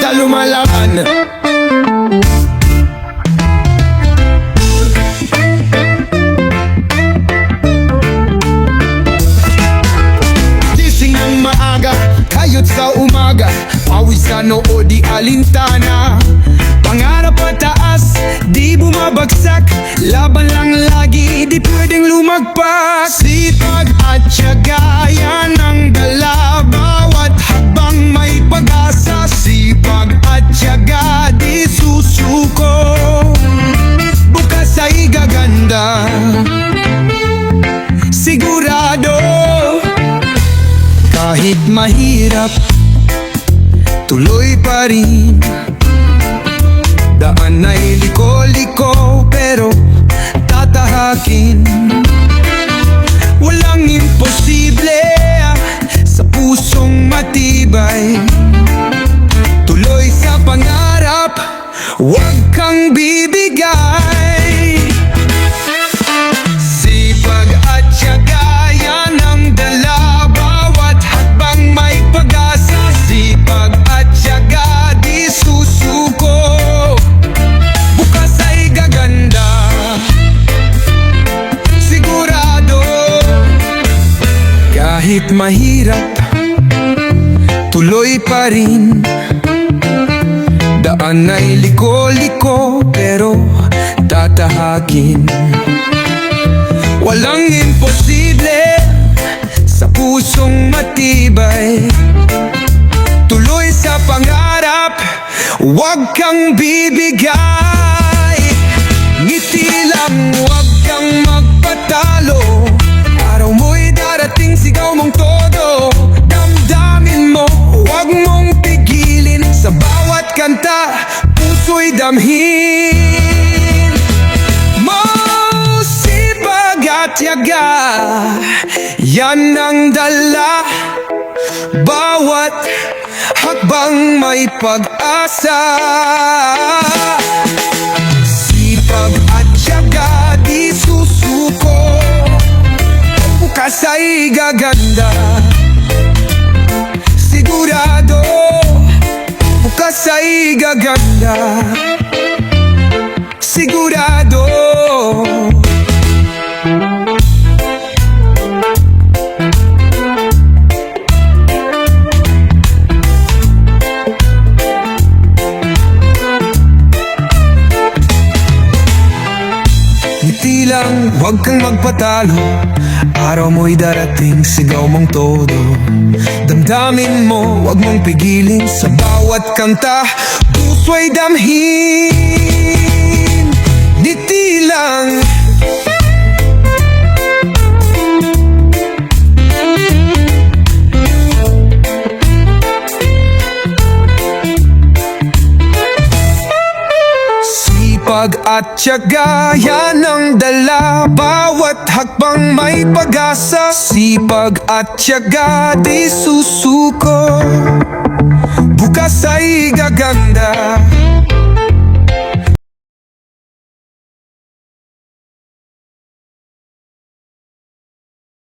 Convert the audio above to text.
basta lumalaban. Gising ng maaga, kayot sa umaga, pawis sa noo di alintana. Pangarap pataas, di bumabagsak, laban lang lagi, di pwedeng lumagpas. Sipag at tiyaga, yan ang dala, bawat habang may pag-asa. Sipag at tiyaga, di susuko, bukas ay gaganda. Sigurado, kahit mahirap, tuloy pa rin. Daan ay liko-liko pero tatahakin. Walang imposible sa pusong matibay. Tuloy sa pangarap, huwag kang bibigay. Sipag at tiyaga, yan ang dala, bawat hakbang may pag-asa. Sipag at tiyaga, di susuko, bukas ay gaganda. Sigurado, kahit mahirap, tuloy pa rin. Daan ay liko-liko pero tatahakin. Walang imposible sa pusong matibay. Tuloy sa pangarap, huwag kang bibigay. Ngiti lang, huwag kang magpatalo. Araw mo'y darating, sigaw mong todo. Damdamin mo, huwag mong pigilin. Sa bawat kanta, puso'y damhin mo. Sipag at tiyaga, yan ang dala, bawat hakbang may pag-asa. Sipag at tiyaga, di susuko, bukas ay gaganda. Sigurado, bukas ay gaganda. Sigurado. Ngiti lang, huwag kang magpatalo. Araw mo'y darating, sigaw mong todo. Damdamin mo, huwag mong pigilin. Sa bawat kanta, puso'y damhin. Ngiti lang. Sipag at tiyaga, yan ang dala, bawat hakbang may pag-asa. Sipag at tiyaga, di susuko, bukas ay gaganda.